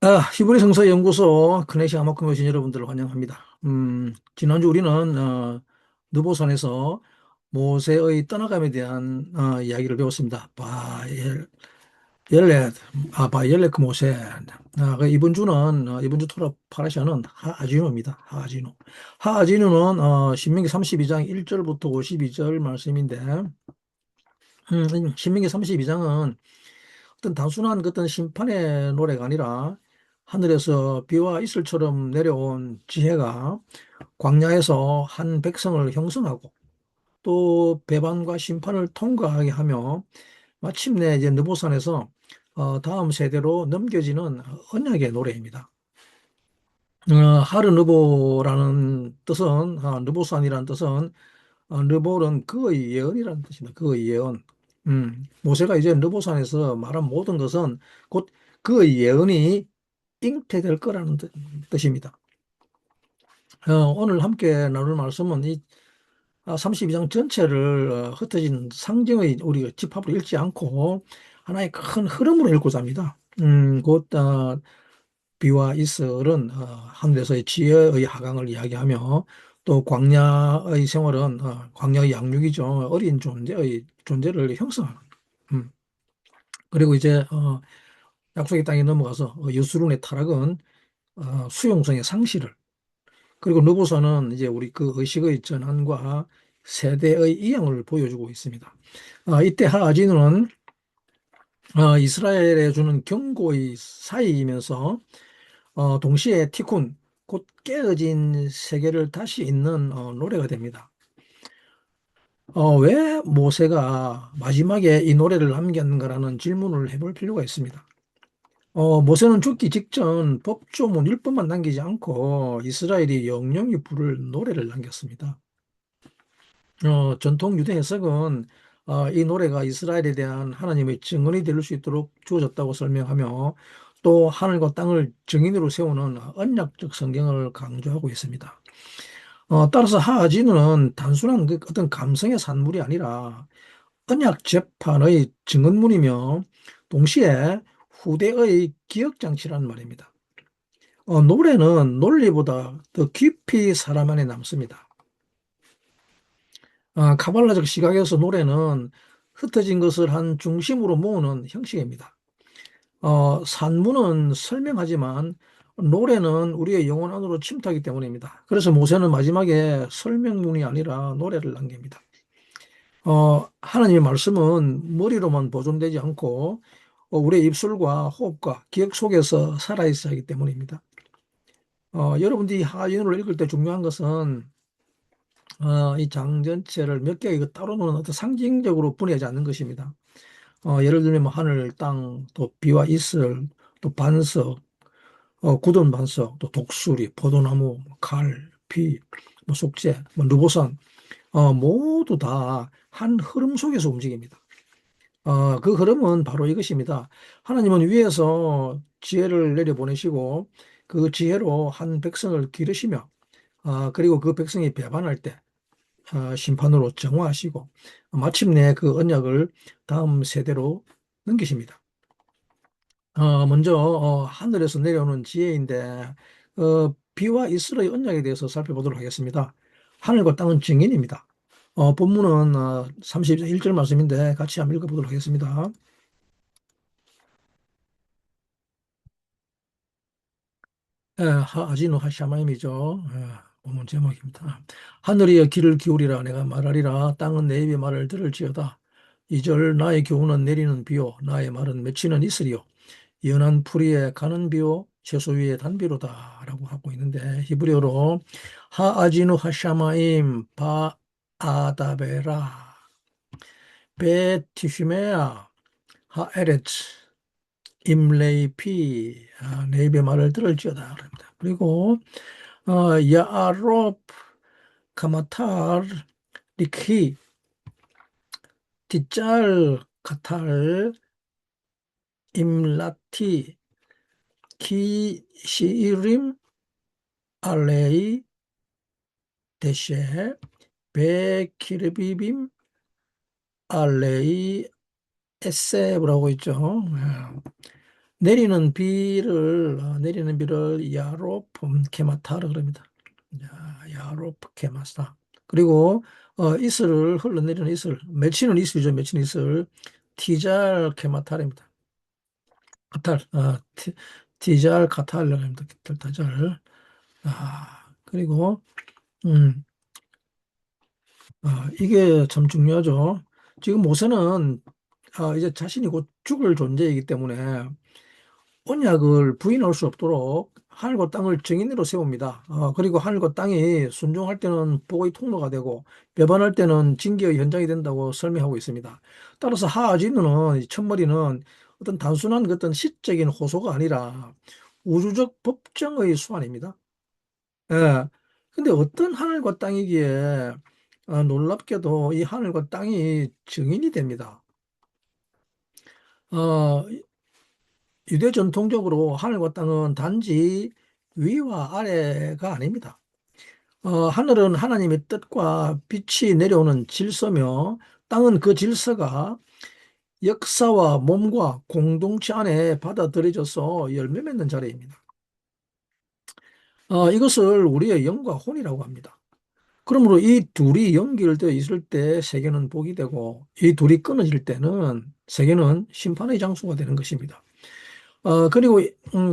히브리 성서 연구소 크네시아 마컴 오신 여러분들을 환영합니다. 지난주 우리는 느보산에서 모세의 떠나감에 대한 이야기를 배웠습니다. 옐렛, 바이엘렛 모세. 이번 주 토라 파라샤는 하아지노입니다. 하아지노. 하아지노는 신명기 32장 1절부터 52절 말씀인데, 신명기 32장은 어떤 단순한 그 어떤 심판의 노래가 아니라 하늘에서 비와 이슬처럼 내려온 지혜가 광야에서 한 백성을 형성하고 또 배반과 심판을 통과하게 하며 마침내 이제 느보산에서 다음 세대로 넘겨지는 언약의 노래입니다. 하르느보라는 뜻은 느보산이라는 뜻은 느볼은 그의 예언이라는 뜻입니다. 그의 예언. 모세가 이제 느보산에서 말한 모든 것은 곧 그의 예언이 잉태될 거라는 뜻입니다. 오늘 함께 나눌 말씀은 이 32장 전체를 흩어진 상징의 우리 집합으로 읽지 않고 하나의 큰 흐름으로 읽고자 합니다. 곧 비와 이슬은 하늘에서의 지혜의 하강을 이야기하며 또 광야의 생활은 광야의 양육이죠. 어린 존재를 형성하는. 음. 그리고 이제 약속의 땅에 넘어가서 여수론의 타락은 수용성의 상실을, 그리고 누보서는 이제 우리 그 의식의 전환과 세대의 이양을 보여주고 있습니다. 이때 하아지누는 이스라엘에 주는 경고의 사이이면서 동시에 티쿤, 곧 깨어진 세계를 다시 잇는 노래가 됩니다. 왜 모세가 마지막에 이 노래를 남겼는가라는 질문을 해볼 필요가 있습니다. 모세는 죽기 직전 법조문 율법만 남기지 않고 이스라엘이 영영이 부를 노래를 남겼습니다. 전통 유대 해석은 이 노래가 이스라엘에 대한 하나님의 증언이 될 수 있도록 주어졌다고 설명하며 또 하늘과 땅을 증인으로 세우는 언약적 성경을 강조하고 있습니다. 따라서 하하진은 단순한 그 어떤 감성의 산물이 아니라 언약 재판의 증언문이며 동시에 후대의 기억장치라는 말입니다. 노래는 논리보다 더 깊이 사람 안에 남습니다. 카발라적 시각에서 노래는 흩어진 것을 한 중심으로 모으는 형식입니다. 산문은 설명하지만 노래는 우리의 영혼 안으로 침투하기 때문입니다. 그래서 모세는 마지막에 설명문이 아니라 노래를 남깁니다. 하나님의 말씀은 머리로만 보존되지 않고 우리의 입술과 호흡과 기억 속에서 살아있어야 하기 때문입니다. 여러분들이 하인을 읽을 때 중요한 것은 이 장 전체를 몇 개 이거 따로 노는 어떤 상징적으로 분해하지 않는 것입니다. 예를 들면 뭐 하늘, 땅, 또 비와 이슬, 또 반석, 굳은 반석, 또 독수리, 포도나무, 뭐 칼, 비, 뭐 속재, 뭐 누보산, 모두 다 한 흐름 속에서 움직입니다. 그 흐름은 바로 이것입니다. 하나님은 위에서 지혜를 내려보내시고 그 지혜로 한 백성을 기르시며 그리고 그 백성이 배반할 때 심판으로 정화하시고 마침내 그 언약을 다음 세대로 넘기십니다. 먼저 하늘에서 내려오는 지혜인데 비와 이슬의 언약에 대해서 살펴보도록 하겠습니다. 하늘과 땅은 증인입니다. 본문은 31절 말씀인데 같이 한번 읽어보도록 하겠습니다. 아지노 하샤마임이죠. 본문 제목입니다. 하늘이여 귀를 기울이라 내가 말하리라 땅은 내 입의 말을 들을지어다. 2절 나의 교훈은 내리는 비요 나의 말은 맺히는 이슬이요 연한 풀이에 가는 비요 채소 위에 단비로다 라고 하고 있는데 히브리어로 하아지누 하샤마임 바아다베라 베티슈메아 하에레츠 임레이피 내 입의 말을 들을지어다 그럽니다. 그리고 야아롭 카마탈 리키 디짤 카탈 임라티 키 시이림 알레이 데셰 베키르비빔 알레이 에세브라고 있죠. 내리는 비를 야로폼 케마타라 그럽니다. 야로프 케마타. 그리고 이슬을 흘러내리는 이슬, 맺히는 이슬이죠. 맺히는 이슬, 티잘 케마타입니다. 카탈, 티잘 카탈이라고 합니다. 타잘. 그리고 음, 이게 참 중요하죠. 지금 모세는 이제 자신이 곧 죽을 존재이기 때문에 언약을 부인할 수 없도록 하늘과 땅을 증인으로 세웁니다. 그리고 하늘과 땅이 순종할 때는 복의 통로가 되고 배반할 때는 징계의 현장이 된다고 설명하고 있습니다. 따라서 하아지누는 이 첫머리는 어떤 단순한 그 어떤 시적인 호소가 아니라 우주적 법정의 수완입니다. 예. 근데 어떤 하늘과 땅이기에 놀랍게도 이 하늘과 땅이 증인이 됩니다. 어, 유대 전통적으로 하늘과 땅은 단지 위와 아래가 아닙니다. 하늘은 하나님의 뜻과 빛이 내려오는 질서며 땅은 그 질서가 역사와 몸과 공동체 안에 받아들여져서 열매 맺는 자리입니다. 이것을 우리의 영과 혼이라고 합니다. 그러므로 이 둘이 연결되어 있을 때 세계는 복이 되고 이 둘이 끊어질 때는 세계는 심판의 장소가 되는 것입니다. 그리고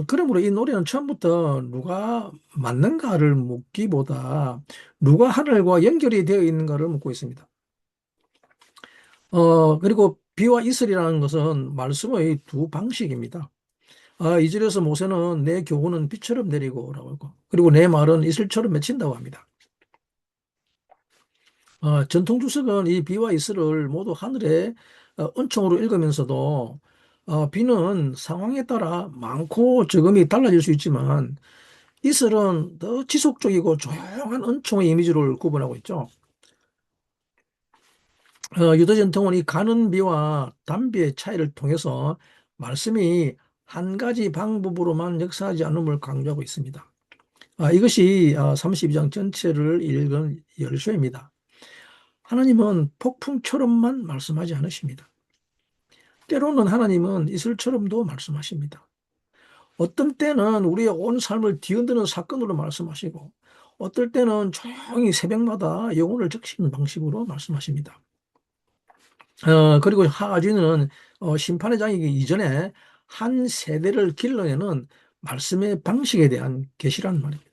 그러므로 이 노래는 처음부터 누가 맞는가를 묻기보다 누가 하늘과 연결이 되어 있는가를 묻고 있습니다. 그리고 비와 이슬이라는 것은 말씀의 두 방식입니다. 2절에서 모세는 내 교훈은 비처럼 내리고라고 하고 그리고 내 말은 이슬처럼 맺힌다고 합니다. 전통 주석은 이 비와 이슬을 모두 하늘의 은총으로 읽으면서도 비는 상황에 따라 많고 적음이 달라질 수 있지만 이슬은 더 지속적이고 조용한 은총의 이미지를 구분하고 있죠. 유대 전통은 이 가는 비와 단비의 차이를 통해서 말씀이 한 가지 방법으로만 역사하지 않음을 강조하고 있습니다. 이것이 32장 전체를 읽은 열쇠입니다. 하나님은 폭풍처럼만 말씀하지 않으십니다. 때로는 하나님은 이슬처럼도 말씀하십니다. 어떤 때는 우리의 온 삶을 뒤흔드는 사건으로 말씀하시고 어떨 때는 조용히 새벽마다 영혼을 적시는 방식으로 말씀하십니다. 그리고 하아지는 심판의 장이기 이전에 한 세대를 길러내는 말씀의 방식에 대한 계시란 말입니다.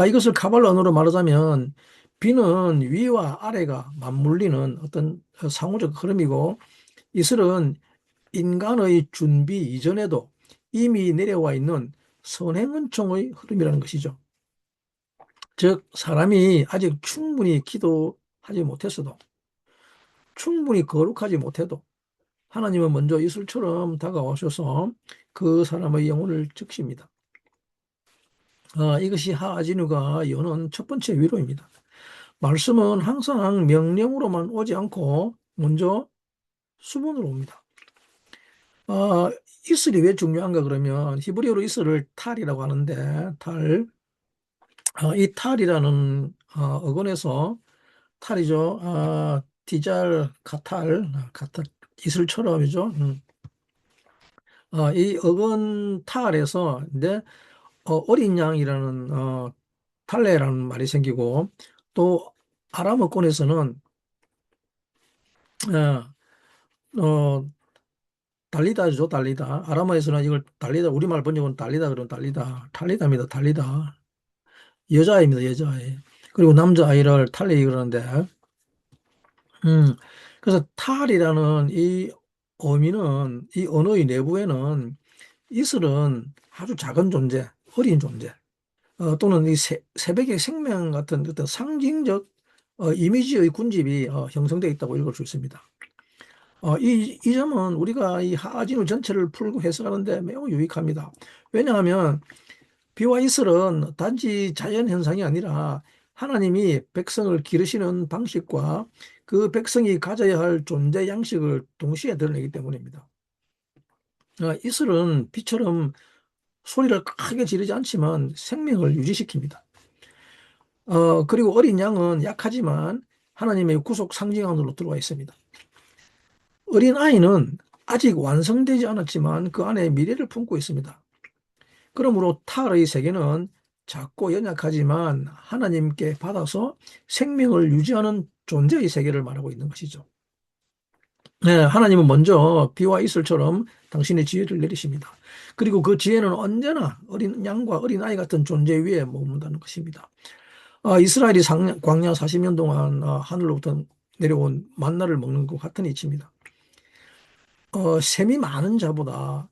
이것을 카발라 언어로 말하자면 비는 위와 아래가 맞물리는 어떤 상호적 흐름이고 이슬은 인간의 준비 이전에도 이미 내려와 있는 선행은총의 흐름이라는 것이죠. 즉 사람이 아직 충분히 기도하지 못했어도 충분히 거룩하지 못해도 하나님은 먼저 이슬처럼 다가오셔서 그 사람의 영혼을 적십니다. 이것이 하아지누가 여는 첫 번째 위로입니다. 말씀은 항상 명령으로만 오지 않고 먼저 수본으로 옵니다. 이슬이 왜 중요한가 그러면 히브리어로 이슬을 탈이라고 하는데 이 탈이라는 어근에서 탈이죠. 디잘 카탈 이슬처럼이죠. 이 어근 탈에서 이제 어린 양이라는 탈레라는 말이 생기고 또 아람어권에서는 어, 어, 달리다죠, 달리다. 아람어에서는 이걸 달리다, 우리말 번역은 달리다 그러면 달리다, 탈리다입니다, 달리다. 여자아이입니다, 여자아이. 그리고 남자아이를 탈리 그러는데, 음, 그래서 탈이라는 이 어미는, 이 언어의 내부에는 이슬은 아주 작은 존재, 어린 존재, 또는 이 새벽의 생명 같은 어떤 상징적 이미지의 군집이 형성되어 있다고 읽을 수 있습니다. 이 점은 우리가 이 하아진우 전체를 풀고 해석하는데 매우 유익합니다. 왜냐하면 비와 이슬은 단지 자연 현상이 아니라 하나님이 백성을 기르시는 방식과 그 백성이 가져야 할 존재 양식을 동시에 드러내기 때문입니다. 이슬은 비처럼 소리를 크게 지르지 않지만 생명을 유지시킵니다. 그리고 어린 양은 약하지만 하나님의 구속 상징 안으로 들어와 있습니다. 어린 아이는 아직 완성되지 않았지만 그 안에 미래를 품고 있습니다. 그러므로 타락의 세계는 작고 연약하지만 하나님께 받아서 생명을 유지하는 존재의 세계를 말하고 있는 것이죠. 네, 하나님은 먼저 비와 이슬처럼 당신의 지혜를 내리십니다. 그리고 그 지혜는 언제나 어린 양과 어린 아이 같은 존재 위에 머문다는 것입니다. 이스라엘이 광야 40년 동안 하늘로부터 내려온 만나를 먹는 것 같은 이치입니다. 셈이 많은 자보다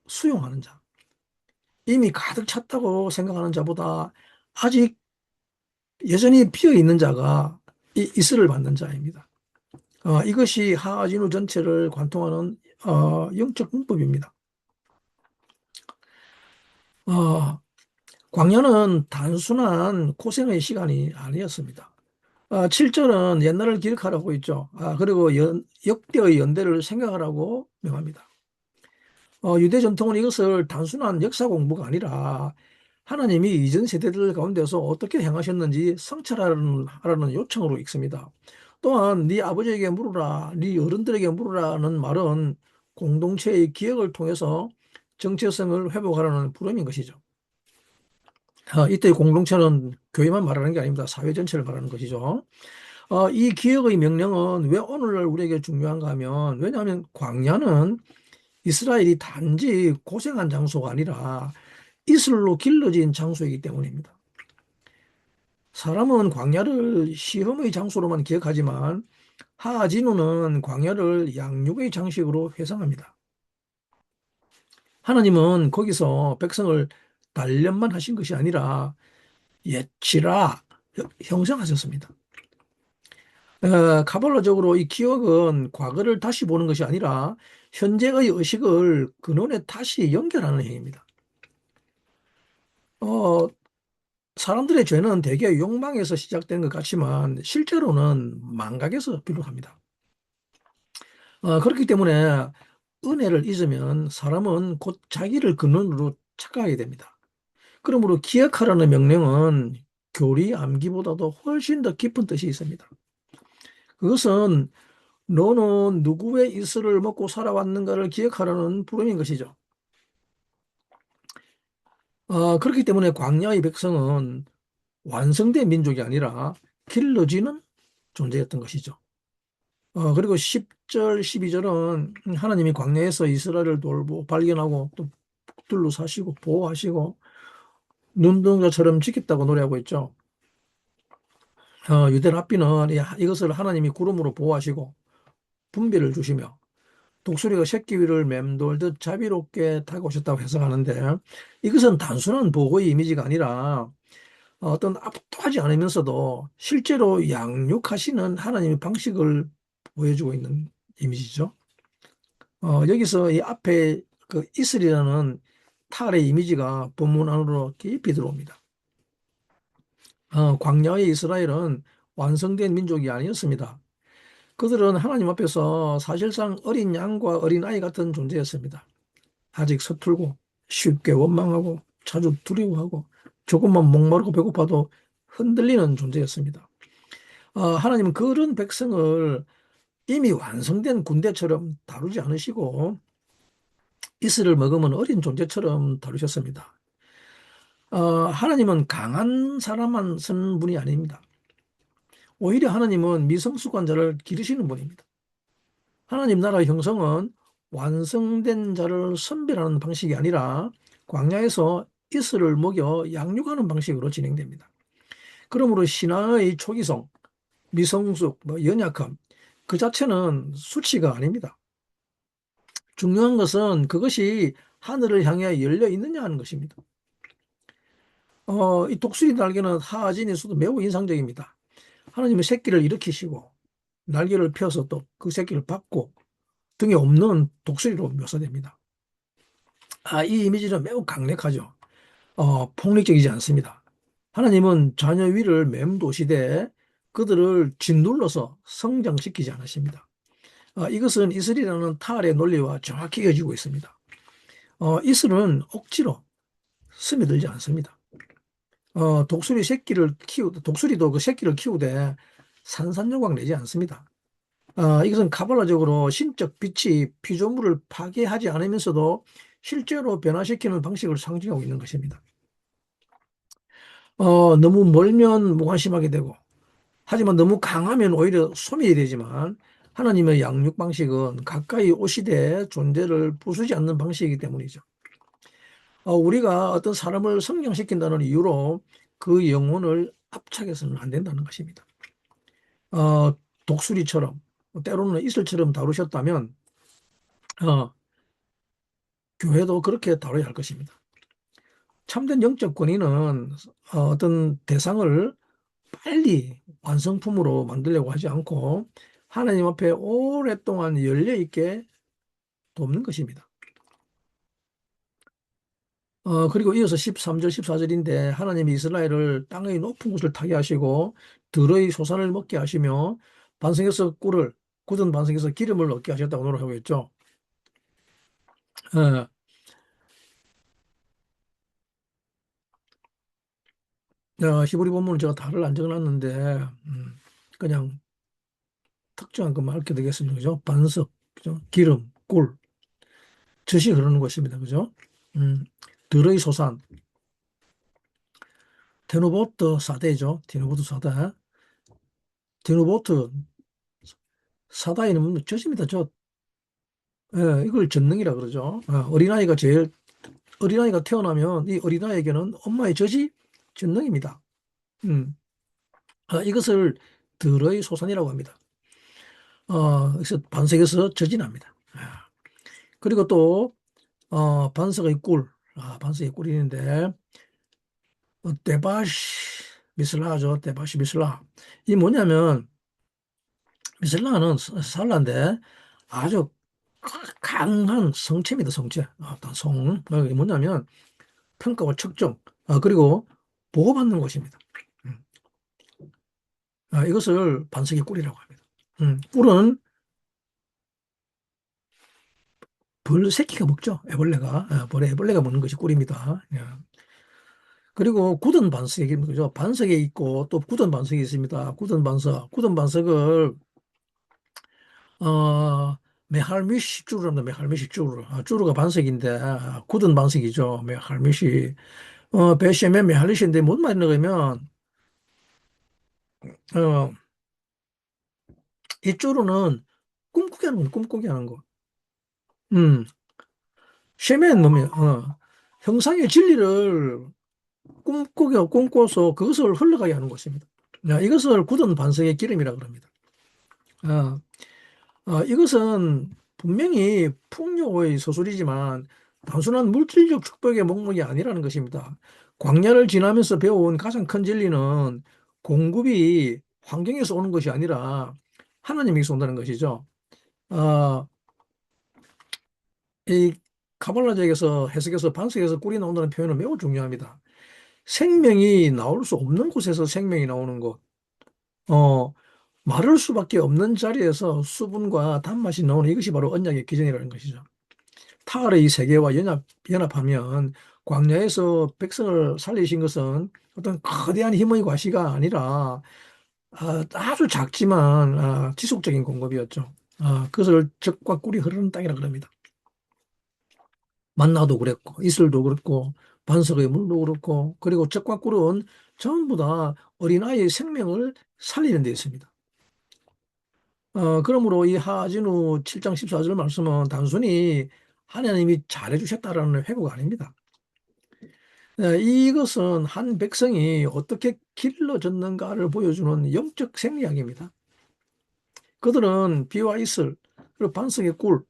수용하는 자, 이미 가득 찼다고 생각하는 자보다 아직 여전히 비어 있는 자가 이 이슬을 받는 자입니다. 이것이 하하진우 전체를 관통하는 영적 문법입니다. 어, 광야는 단순한 고생의 시간이 아니었습니다. 7절은 옛날을 기억하라고 있죠. 그리고 역대의 연대를 생각하라고 명합니다. 유대 전통은 이것을 단순한 역사 공부가 아니라 하나님이 이전 세대들 가운데서 어떻게 행하셨는지 성찰하라는 요청으로 읽습니다. 또한 네 아버지에게 물으라, 네 어른들에게 물으라는 말은 공동체의 기억을 통해서 정체성을 회복하라는 부름인 것이죠. 이때 공동체는 교회만 말하는 게 아닙니다. 사회 전체를 말하는 것이죠. 이 기억의 명령은 왜 오늘날 우리에게 중요한가 하면, 왜냐하면 광야는 이스라엘이 단지 고생한 장소가 아니라 이슬로 길러진 장소이기 때문입니다. 사람은 광야를 시험의 장소로만 기억하지만 하하진우는 광야를 양육의 장식으로 회상합니다. 하나님은 거기서 백성을 단련만 하신 것이 아니라 예치라 형성하셨습니다. 카발라적으로 이 기억은 과거를 다시 보는 것이 아니라 현재의 의식을 근원에 다시 연결하는 행위입니다. 어, 사람들의 죄는 대개 욕망에서 시작되는 것 같지만 실제로는 망각에서 비롯합니다. 그렇기 때문에 은혜를 잊으면 사람은 곧 자기를 근원으로 착각하게 됩니다. 그러므로 기억하라는 명령은 교리 암기보다도 훨씬 더 깊은 뜻이 있습니다. 그것은 너는 누구의 이슬을 먹고 살아왔는가를 기억하라는 부름인 것이죠. 그렇기 때문에 광야의 백성은 완성된 민족이 아니라 길러지는 존재였던 것이죠. 그리고 10절, 12절은 하나님이 광야에서 이스라엘을 돌보 발견하고 또 북들로 사시고 보호하시고 눈동자처럼 지켰다고 노래하고 있죠. 유대 랍비는 이것을 하나님이 구름으로 보호하시고 분비를 주시며 독수리가 새끼 위를 맴돌듯 자비롭게 다가오셨다고 해석하는데, 이것은 단순한 보고의 이미지가 아니라 어떤 압도하지 않으면서도 실제로 양육하시는 하나님의 방식을 보여주고 있는 이미지죠. 여기서 이 앞에 그 이슬이라는 탈의 이미지가 본문 안으로 깊이 들어옵니다. 광야의 이스라엘은 완성된 민족이 아니었습니다. 그들은 하나님 앞에서 사실상 어린 양과 어린 아이 같은 존재였습니다. 아직 서툴고 쉽게 원망하고 자주 두려워하고 조금만 목마르고 배고파도 흔들리는 존재였습니다. 하나님은 그런 백성을 이미 완성된 군대처럼 다루지 않으시고 이슬을 머금은 어린 존재처럼 다루셨습니다. 하나님은 강한 사람만 쓰는 분이 아닙니다. 오히려 하나님은 미성숙한 자를 기르시는 분입니다. 하나님 나라의 형성은 완성된 자를 선별하는 방식이 아니라 광야에서 이슬을 먹여 양육하는 방식으로 진행됩니다. 그러므로 신앙의 초기성, 미성숙, 연약함, 그 자체는 수치가 아닙니다. 중요한 것은 그것이 하늘을 향해 열려 있느냐 하는 것입니다. 이 독수리 날개는 하하진에서도 매우 인상적입니다. 하나님의 새끼를 일으키시고 날개를 펴서 또 그 새끼를 받고 등에 없는 독수리로 묘사됩니다. 이 이미지는 매우 강력하죠. 폭력적이지 않습니다. 하나님은 자녀 위를 맴도시되 그들을 짓눌러서 성장시키지 않으십니다. 이것은 이슬이라는 탈의 논리와 정확히 이어지고 있습니다. 이슬은 억지로 스며들지 않습니다. 독수리도 그 새끼를 키우되 산산조각 내지 않습니다. 이것은 카발라적으로 신적 빛이 피조물을 파괴하지 않으면서도 실제로 변화시키는 방식을 상징하고 있는 것입니다. 너무 멀면 무관심하게 되고, 하지만 너무 강하면 오히려 소멸이 되지만, 하나님의 양육 방식은 가까이 오시되 존재를 부수지 않는 방식이기 때문이죠. 우리가 어떤 사람을 성장시킨다는 이유로 그 영혼을 압착해서는 안 된다는 것입니다. 어, 독수리처럼, 때로는 이슬처럼 다루셨다면, 어, 교회도 그렇게 다뤄야 할 것입니다. 참된 영적 권위는 어떤 대상을 빨리 완성품으로 만들려고 하지 않고 하나님 앞에 오랫동안 열려 있게 돕는 것입니다. 그리고 이어서 13절, 14절인데 하나님이 이스라엘을 땅의 높은 곳을 타게 하시고 들의 소산을 먹게 하시며 반석에서 꿀을, 굳은 반석에서 기름을 얻게 하셨다고 노래하고 있죠. 어, 히브리 본문은 제가 다를 안 적어놨는데 그냥 특정한 것만 알게 되겠습니다. 그죠? 반석, 그죠? 기름, 꿀, 젖이 흐르는 곳입니다. 그죠? 음, 들의 소산, 테누보트 사대죠. 테누보트 사대. 테누보트 사다에는 뭐 젖입니다. 젖. 예, 이걸 젖능이라 그러죠. 어린아이가 태어나면 이 어린아이에게는 엄마의 젖이 젖능입니다. 음, 이것을 들의 소산이라고 합니다. 그래서 반석에서 젖이 납니다. 그리고 또 반석의 꿀, 반석의 꿀이 있는데 데바시 미슬라죠. 데바시 미슬라. 이 뭐냐면 미슬라는 살라인데 아주 강한 성체입니다. 성체. 어떤 이게 뭐냐면 평가와 측정, 그리고 보고받는 것입니다. 음. 이것을 반석의 꿀이라고 합니다. 꿀은 벌 새끼가 먹죠. 애벌레가. 애벌레가 먹는 것이 꿀입니다. 예. 그리고 굳은 반석이 그죠. 반석에 있고 또 굳은 반석이 있습니다. 굳은 반석을 어, 메할미시 쭈루랍니다. 메할미시 쭈루. 쭈루가 반석인데 굳은 반석이죠. 메할미시. 베시메 메할리시인데 뭔 말이냐 그러면 어, 이 쭈루는 꿈꾸게 하는 거, 꿈꾸게 하는 거. 음, 쉐멘 놈이 형상의 진리를 꿈꿔서 그것을 흘러가게 하는 것입니다. 이것을 굳은 반석의 기름이라 그럽니다. 어, 이것은 분명히 풍요의 서술이지만 단순한 물질적 축복의 목록이 아니라는 것입니다. 광야를 지나면서 배워온 가장 큰 진리는 공급이 환경에서 오는 것이 아니라 하나님에게서 온다는 것이죠. 어, 이 카발라적에서 해석에서 반석에서 꿀이 나온다는 표현은 매우 중요합니다. 생명이 나올 수 없는 곳에서 생명이 나오는 것. 어, 마를 수밖에 없는 자리에서 수분과 단맛이 나오는 이것이 바로 언약의 기전이라는 것이죠. 타르의 세계와 연합하면 광야에서 백성을 살리신 것은 어떤 거대한 힘의 과시가 아니라 아주 작지만 지속적인 공급이었죠. 그것을 젖과 꿀이 흐르는 땅이라 그럽니다. 만나도 그랬고 이슬도 그렇고 반석의 물도 그렇고 그리고 젖과 꿀은 전부 다 어린아이의 생명을 살리는 데 있습니다. 그러므로 이 하진우 7장 14절 말씀은 단순히 하나님이 잘해주셨다라는 회고가 아닙니다. 이것은 한 백성이 어떻게 길러졌는가를 보여주는 영적 생리학입니다. 그들은 비와 이슬, 그리고 반석의 꿀,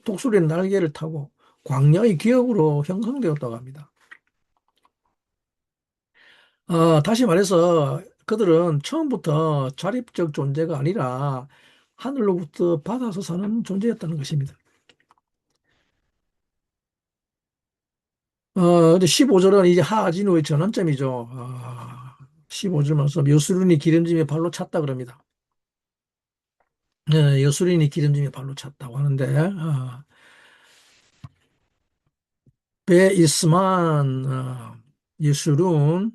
독수리의 날개를 타고 광야의 기억으로 형성되었다고 합니다. 다시 말해서 그들은 처음부터 자립적 존재가 아니라 하늘로부터 받아서 사는 존재였다는 것입니다. 근데 15절은 이제 하진우의 전환점이죠. 15절 말씀, 여수론이 기름짐에 발로 찼다 그럽니다. 여수론이 기름짐에 발로 찼다고 하는데, 베이스만, 예술은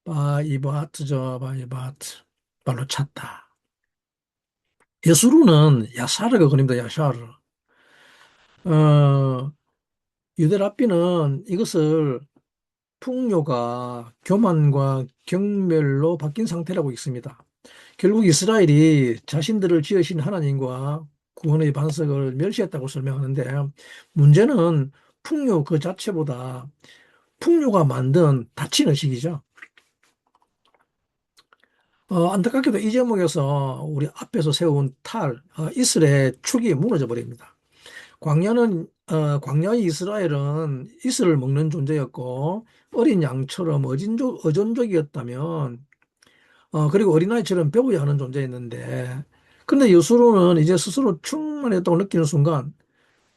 바이바트죠, 바이바트. 발로 찼다. 예수로는 야사르가 그립니다. 야사르. 어, 유대 랍비는 이것을 풍요가 교만과 경멸로 바뀐 상태라고 있습니다. 결국 이스라엘이 자신들을 지으신 하나님과 구원의 반석을 멸시했다고 설명하는데, 문제는 풍요 그 자체보다 풍요가 만든 닫힌 의식이죠. 안타깝게도 이 제목에서 우리 앞에서 세운 이슬의 축이 무너져 버립니다. 광야의 이스라엘은 이슬을 먹는 존재였고, 어린 양처럼 어존족이었다면, 그리고 어린아이처럼 배워야 하는 존재였는데, 근데 여수로는 이제 스스로 충만했다고 느끼는 순간,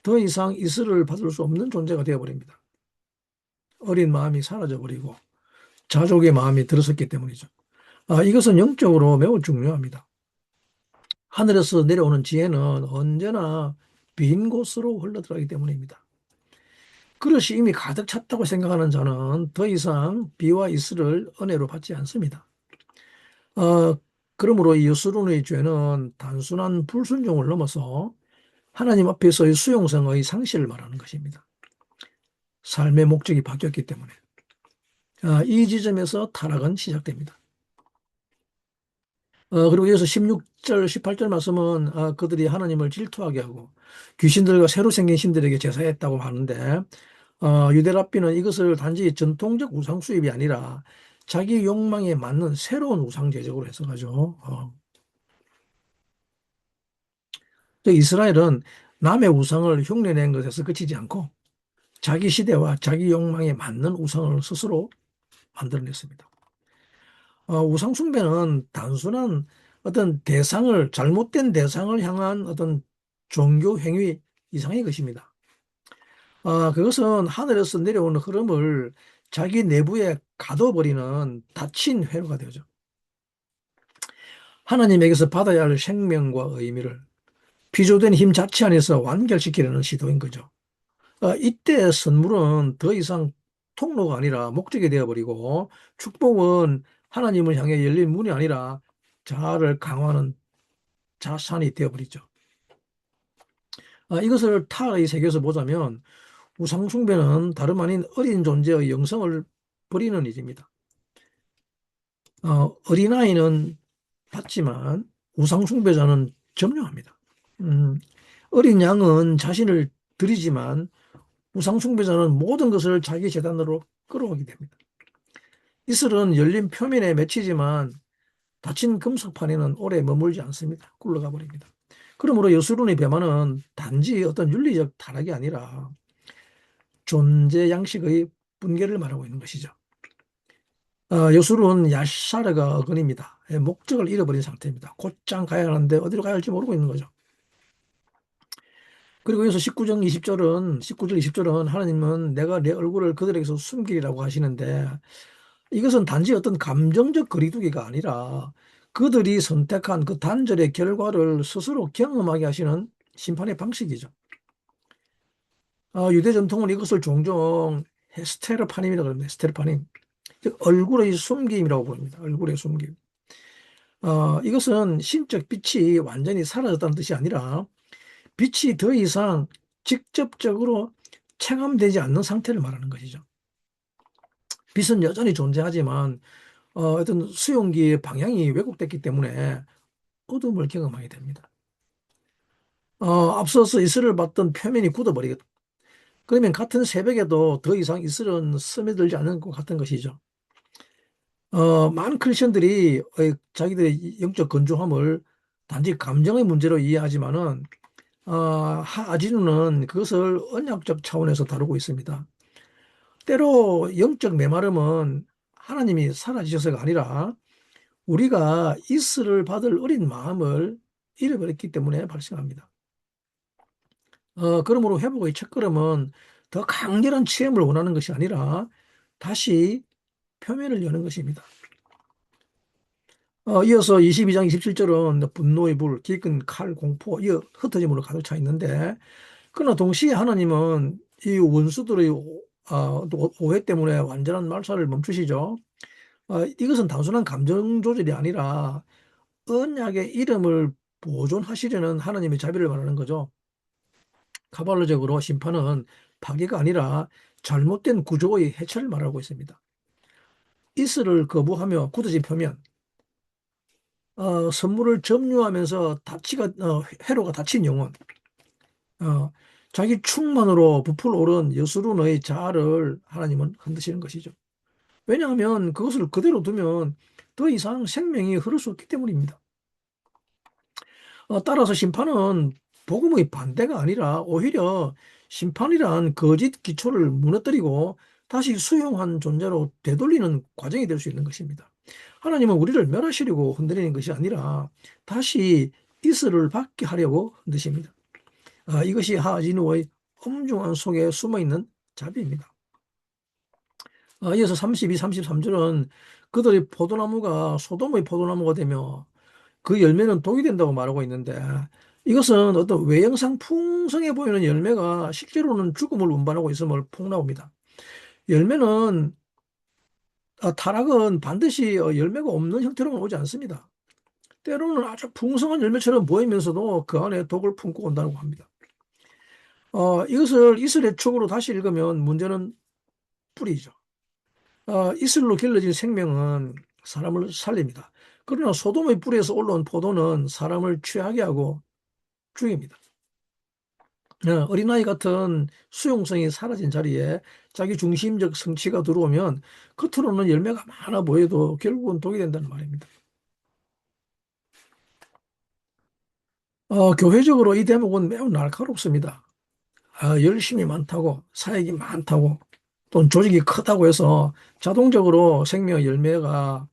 더 이상 이슬을 받을 수 없는 존재가 되어버립니다. 어린 마음이 사라져버리고, 자족의 마음이 들어섰기 때문이죠. 이것은 영적으로 매우 중요합니다. 하늘에서 내려오는 지혜는 언제나 빈 곳으로 흘러들어가기 때문입니다. 그릇이 이미 가득 찼다고 생각하는 자는 더 이상 비와 이슬을 은혜로 받지 않습니다. 어, 그러므로 이 여수론의 죄는 단순한 불순종을 넘어서 하나님 앞에서의 수용성의 상실을 말하는 것입니다. 삶의 목적이 바뀌었기 때문에. 이 지점에서 타락은 시작됩니다. 그리고 이어서 16절, 18절 말씀은 그들이 하나님을 질투하게 하고 귀신들과 새로 생긴 신들에게 제사했다고 하는데, 유대랍비는 이것을 단지 전통적 우상 수입이 아니라 자기 욕망에 맞는 새로운 우상 제적으로 해석하죠. 이스라엘은 남의 우상을 흉내낸 것에서 그치지 않고 자기 시대와 자기 욕망에 맞는 우상을 스스로 만들어냈습니다. 우상 숭배는 단순한 어떤 잘못된 대상을 향한 어떤 종교 행위 이상의 것입니다. 그것은 하늘에서 내려오는 흐름을 자기 내부에 가둬버리는 닫힌 회로가 되죠. 하나님에게서 받아야 할 생명과 의미를 비조된 힘 자체 안에서 완결시키려는 시도인 거죠. 이때 선물은 더 이상 통로가 아니라 목적이 되어버리고, 축복은 하나님을 향해 열린 문이 아니라 자아를 강화하는 자산이 되어버리죠. 이것을 타의 세계에서 보자면 우상숭배는 다름 아닌 어린 존재의 영성을 버리는 일입니다. 어린아이는 받지만 우상숭배자는 점령합니다. 음, 어린 양은 자신을 드리지만 우상숭배자는 모든 것을 자기 재단으로 끌어오게 됩니다. 이슬은 열린 표면에 맺히지만 닫힌 금속판에는 오래 머물지 않습니다. 굴러가 버립니다. 그러므로 여수론의 배만은 단지 어떤 윤리적 타락이 아니라 존재 양식의 붕괴를 말하고 있는 것이죠. 여수론 야샤르가 어근입니다. 목적을 잃어버린 상태입니다. 곧장 가야 하는데 어디로 가야 할지 모르고 있는 거죠. 그리고 여기서 19절, 20절은 하나님은 내가 내 얼굴을 그들에게서 숨기리라고 하시는데, 이것은 단지 어떤 감정적 거리두기가 아니라 그들이 선택한 그 단절의 결과를 스스로 경험하게 하시는 심판의 방식이죠. 유대 전통은 이것을 종종 헤스테르파님이라고 합니다. 헤스테르파님. 즉 얼굴의 숨김이라고 부릅니다. 얼굴의 숨김. 이것은 신적 빛이 완전히 사라졌다는 뜻이 아니라 빛이 더 이상 직접적으로 체감되지 않는 상태를 말하는 것이죠. 빛은 여전히 존재하지만 어떤 수용기의 방향이 왜곡됐기 때문에 어둠을 경험하게 됩니다. 앞서서 이슬을 받던 표면이 굳어버리겠다. 그러면 같은 새벽에도 더 이상 이슬은 스며들지 않는 것 같은 것이죠. 많은 크리스천들이 자기들의 영적 건조함을 단지 감정의 문제로 이해하지만은 아진우는 그것을 언약적 차원에서 다루고 있습니다. 때로 영적 메마름은 하나님이 사라지셔서가 아니라 우리가 이슬을 받을 어린 마음을 잃어버렸기 때문에 발생합니다. 그러므로 회복의 첫걸음은 더 강렬한 체험을 원하는 것이 아니라 다시 표면을 여는 것입니다. 이어서 22장 27절은 분노의 불, 기근, 칼, 공포, 흩어짐으로 가득 차 있는데, 그러나 동시에 하나님은 이 원수들의 오해 때문에 완전한 말살을 멈추시죠. 이것은 단순한 감정 조절이 아니라 언약의 이름을 보존하시려는 하나님의 자비를 말하는 거죠. 카발로적으로 심판은 파괴가 아니라 잘못된 구조의 해체를 말하고 있습니다. 이슬을 거부하며 굳어진 표면, 선물을 점유하면서 회로가 닫힌 영혼, 어, 자기 충만으로 부풀어 오른 여수론의 자아를 하나님은 흔드시는 것이죠. 왜냐하면 그것을 그대로 두면 더 이상 생명이 흐를 수 없기 때문입니다. 따라서 심판은 복음의 반대가 아니라 오히려 심판이란 거짓 기초를 무너뜨리고 다시 수용한 존재로 되돌리는 과정이 될 수 있는 것입니다. 하나님은 우리를 멸하시려고 흔들리는 것이 아니라 다시 이슬을 받게 하려고 흔드십니다. 이것이 하하진우의 엄중한 속에 숨어있는 자비입니다. 이어서 32, 33절은 그들의 포도나무가 소돔의 포도나무가 되며 그 열매는 독이 된다고 말하고 있는데, 이것은 어떤 외형상 풍성해 보이는 열매가 실제로는 죽음을 운반하고 있음을 폭로합니다. 열매는 타락은 반드시 열매가 없는 형태로는 오지 않습니다. 때로는 아주 풍성한 열매처럼 보이면서도 그 안에 독을 품고 온다고 합니다. 이것을 이슬의 축으로 다시 읽으면 문제는 뿌리죠. 이슬로 길러진 생명은 사람을 살립니다. 그러나 소돔의 뿌리에서 올라온 포도는 사람을 취하게 하고 죽입니다. 어린아이 같은 수용성이 사라진 자리에 자기 중심적 성취가 들어오면 겉으로는 열매가 많아 보여도 결국은 독이 된다는 말입니다. 교회적으로 이 대목은 매우 날카롭습니다. 열심이 많다고, 사역이 많다고, 또는 조직이 크다고 해서 자동적으로 생명의 열매가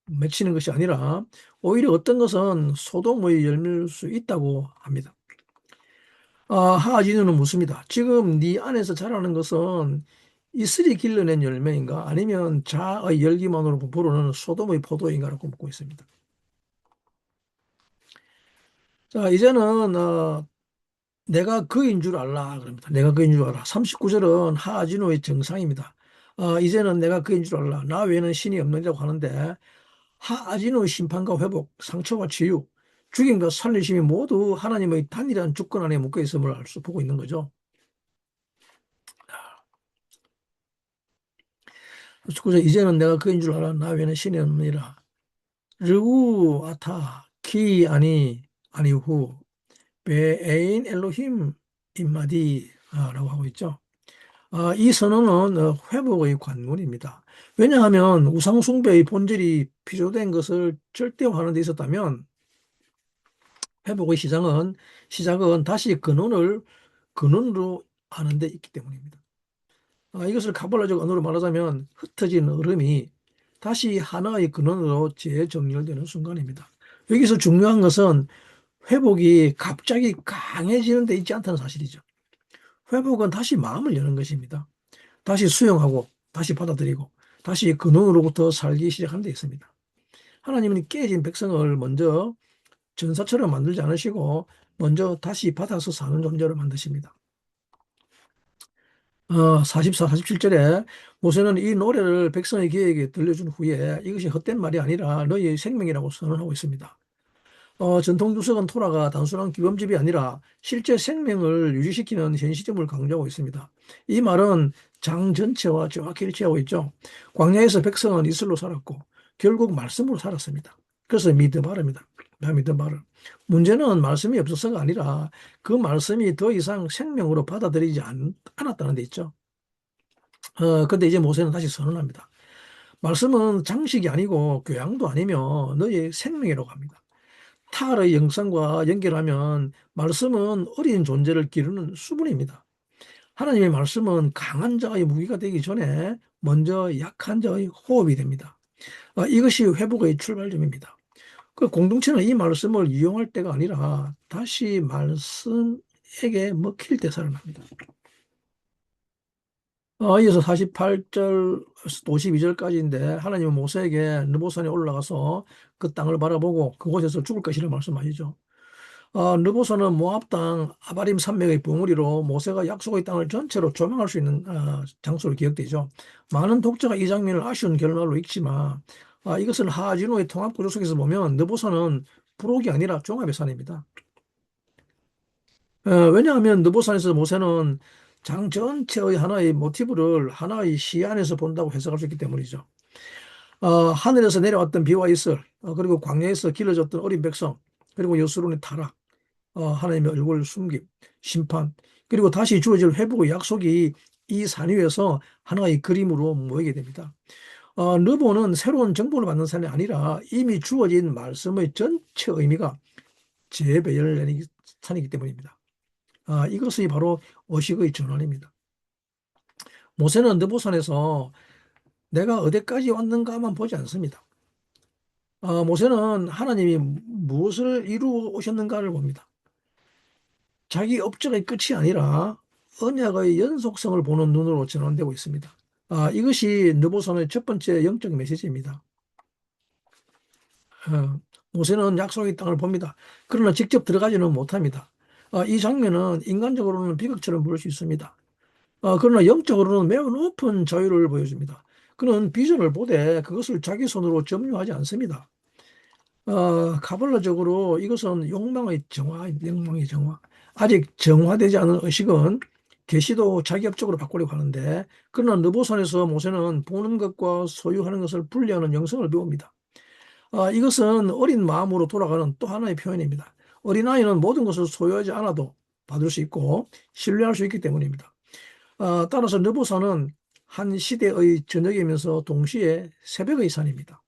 맺히는 것이 아니라 오히려 어떤 것은 소돔의 열매일 수 있다고 합니다. 하하진우는 묻습니다. 지금 네 안에서 자라는 것은 이슬이 길러낸 열매인가 아니면 자아의 열기만으로 부풀어오는 소돔의 포도인가라고 묻고 있습니다. 자, 이제는 내가 그인 줄 알라 그럽니다. 내가 그인 줄 알아. 39절은 하하진우의 정상입니다. 이제는 내가 그인 줄 알라. 나 외에는 신이 없느니라고 하는데 하하진우의 심판과 회복, 상처와 치유, 죽임과 살리심이 모두 하나님의 단일한 주권 안에 묶여 있음을 알 수 보고 있는 거죠. 그래서 이제는 내가 그인 줄 알아. 나 외에는 신이 없느니라. 르우 아타 키 아니후 베에인 엘로힘 임마디라고 하고 있죠. 이 선언은 회복의 관문입니다. 왜냐하면 우상 숭배의 본질이 피조된 것을 절대화하는 데 있었다면 회복의 시작은 다시 근원으로 하는 데 있기 때문입니다. 이것을 카발라적 언어로 말하자면 흩어진 얼음이 다시 하나의 근원으로 재정렬되는 순간입니다. 여기서 중요한 것은 회복이 갑자기 강해지는 데 있지 않다는 사실이죠. 회복은 다시 마음을 여는 것입니다. 다시 수용하고 다시 받아들이고 다시 근원으로부터 살기 시작하는 데 있습니다. 하나님은 깨진 백성을 먼저 전사처럼 만들지 않으시고 먼저 다시 받아서 사는 존재로 만드십니다. 44, 47절에 모세는 이 노래를 백성의 귀에게 들려준 후에 이것이 헛된 말이 아니라 너희의 생명이라고 선언하고 있습니다. 전통 주석은 토라가 단순한 규범집이 아니라 실제 생명을 유지시키는 현시점을 강조하고 있습니다. 이 말은 장 전체와 정확히 일치하고 있죠. 광야에서 백성은 이슬로 살았고 결국 말씀으로 살았습니다. 그래서 미드바르입니다. 미드바르. 문제는 말씀이 없어서가 아니라 그 말씀이 더 이상 생명으로 받아들이지 않았다는 데 있죠. 근데 이제 모세는 다시 선언합니다. 말씀은 장식이 아니고 교양도 아니며 너의 생명이라고 합니다. 타의 영성과 연결하면 말씀은 어린 존재를 기르는 수분입니다. 하나님의 말씀은 강한 자의 무기가 되기 전에 먼저 약한 자의 호흡이 됩니다. 이것이 회복의 출발점입니다. 그 공동체는 이 말씀을 이용할 때가 아니라 다시 말씀에게 먹힐 때 살아납니다. 이어서 48절, 52절까지인데 하나님은 모세에게 느보산에 올라가서 그 땅을 바라보고 그곳에서 죽을 것이라 말씀하시죠. 느보산은 모압 땅 아바림 산맥의 붕어리로 모세가 약속의 땅을 전체로 조망할 수 있는 장소로 기억되죠. 많은 독자가 이 장면을 아쉬운 결말로 읽지만 이것은 하진우의 통합구조 속에서 보면 느보산은 부록이 아니라 종합의 산입니다. 왜냐하면 느보산에서 모세는 장 전체의 하나의 모티브를 하나의 시 안에서 본다고 해석할 수 있기 때문이죠. 하늘에서 내려왔던 비와 이슬, 그리고 광야에서 길러졌던 어린 백성, 그리고 여수론의 타락, 하나님의 얼굴 숨김, 심판, 그리고 다시 주어질 회복의 약속이 이 산 위에서 하나의 그림으로 모이게 됩니다. 느보는 새로운 정보를 받는 산이 아니라 이미 주어진 말씀의 전체 의미가 재배열내는 산이기 때문입니다. 이것이 바로 의식의 전환입니다. 모세는 느보산에서 내가 어디까지 왔는가만 보지 않습니다. 모세는 하나님이 무엇을 이루어 오셨는가를 봅니다. 자기 업적의 끝이 아니라 언약의 연속성을 보는 눈으로 전환되고 있습니다. 이것이 느보산의 첫 번째 영적 메시지입니다. 모세는 약속의 땅을 봅니다. 그러나 직접 들어가지는 못합니다. 이 장면은 인간적으로는 비극처럼 보일 수 있습니다. 그러나 영적으로는 매우 높은 자유를 보여줍니다. 그는 비전을 보되 그것을 자기 손으로 점유하지 않습니다. 카발라적으로 이것은 욕망의 정화. 아직 정화되지 않은 의식은 계시도 자기 업적으로 바꾸려고 하는데, 그러나 느보산에서 모세는 보는 것과 소유하는 것을 분리하는 영성을 배웁니다. 이것은 어린 마음으로 돌아가는 또 하나의 표현입니다. 어린아이는 모든 것을 소유하지 않아도 받을 수 있고 신뢰할 수 있기 때문입니다. 따라서 느보산은 한 시대의 저녁이면서 동시에 새벽의 산입니다.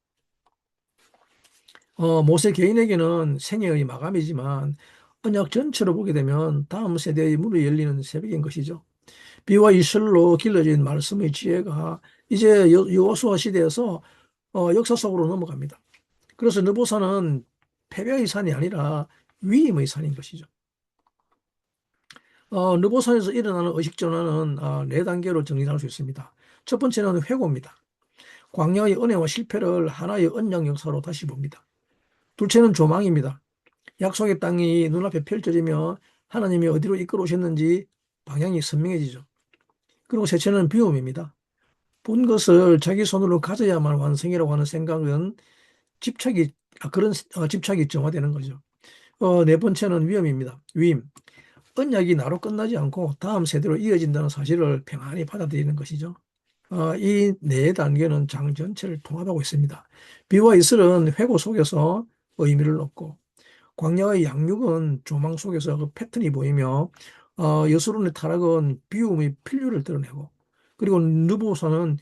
모세 개인에게는 생애의 마감이지만 언약 전체로 보게 되면 다음 세대의 문이 열리는 새벽인 것이죠. 비와 이슬로 길러진 말씀의 지혜가 이제 여호수아 시대에서 역사 속으로 넘어갑니다. 그래서 느보산은 패배의 산이 아니라 위임의 산인 것이죠. 느보산에서 일어나는 의식 전환은 네 단계로 정리할 수 있습니다. 첫 번째는 회고입니다. 광야의 은혜와 실패를 하나의 언약 역사로 다시 봅니다. 둘째는 조망입니다. 약속의 땅이 눈앞에 펼쳐지며 하나님이 어디로 이끌어 오셨는지 방향이 선명해지죠. 그리고 셋째는 비움입니다. 본 것을 자기 손으로 가져야만 완성이라고 하는 생각은 집착이 그런 집착이 정화되는 거죠. 네 번째는 위험입니다. 위임. 언약이 나로 끝나지 않고 다음 세대로 이어진다는 사실을 평안히 받아들이는 것이죠. 이 네 단계는 장 전체를 통합하고 있습니다. 비와 이슬은 회고 속에서 의미를 얻고, 광야의 양육은 조망 속에서 그 패턴이 보이며, 여수론의 타락은 비움의 필요를 드러내고, 그리고 느보산은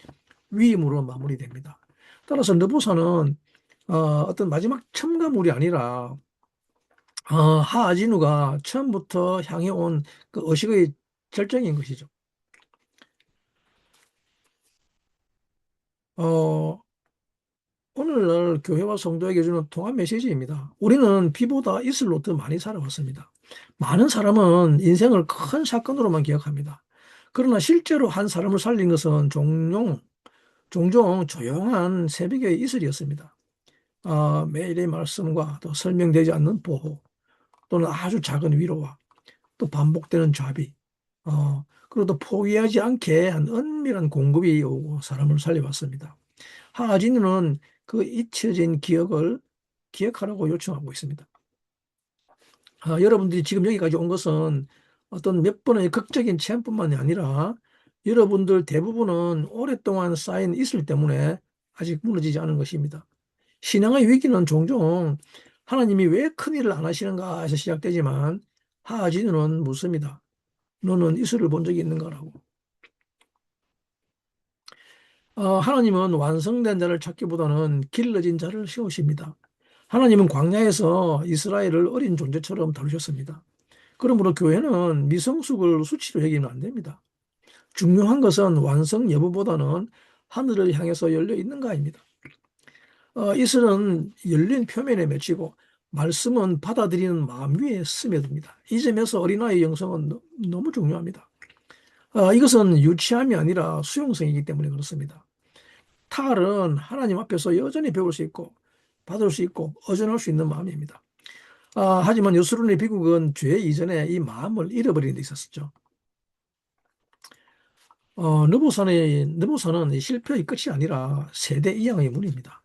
위임으로 마무리됩니다. 따라서 느보산은 어떤 마지막 첨가물이 아니라 하아진우가 처음부터 향해 온 그 의식의 절정인 것이죠. 어, 오늘날 교회와 성도에게 주는 통합 메시지입니다. 우리는 비보다 이슬로 더 많이 살아왔습니다. 많은 사람은 인생을 큰 사건으로만 기억합니다. 그러나 실제로 한 사람을 살린 것은 종종 조용한 새벽의 이슬이었습니다. 매일의 말씀과 또 설명되지 않는 보호, 또는 아주 작은 위로와 또 반복되는 자비, 그리고 또 포기하지 않게 한 은밀한 공급이 오고 사람을 살려왔습니다. 하하진은 그 잊혀진 기억을 기억하라고 요청하고 있습니다. 여러분들이 지금 여기까지 온 것은 어떤 몇 번의 극적인 체험뿐만이 아니라 여러분들 대부분은 오랫동안 쌓인 이슬 때문에 아직 무너지지 않은 것입니다. 신앙의 위기는 종종 하나님이 왜 큰일을 안 하시는가 해서 시작되지만 하하진은 묻습니다. 너는 이슬을 본 적이 있는가라고. 하나님은 완성된 자를 찾기보다는 길러진 자를 세우십니다. 하나님은 광야에서 이스라엘을 어린 존재처럼 다루셨습니다. 그러므로 교회는 미성숙을 수치로 여기면 안 됩니다. 중요한 것은 완성 여부보다는 하늘을 향해서 열려 있는가입니다. 이슬은 열린 표면에 맺히고 말씀은 받아들이는 마음 위에 스며듭니다. 이 점에서 어린아이의 영성은 너무 중요합니다. 이것은 유치함이 아니라 수용성이기 때문에 그렇습니다. 탈은 하나님 앞에서 여전히 배울 수 있고 받을 수 있고 의존할 수 있는 마음입니다. 하지만 여수론의 비극은 죄 이전에 이 마음을 잃어버리는 데 있었죠. 느보산은 이 실패의 끝이 아니라 세대 이양의 문입니다.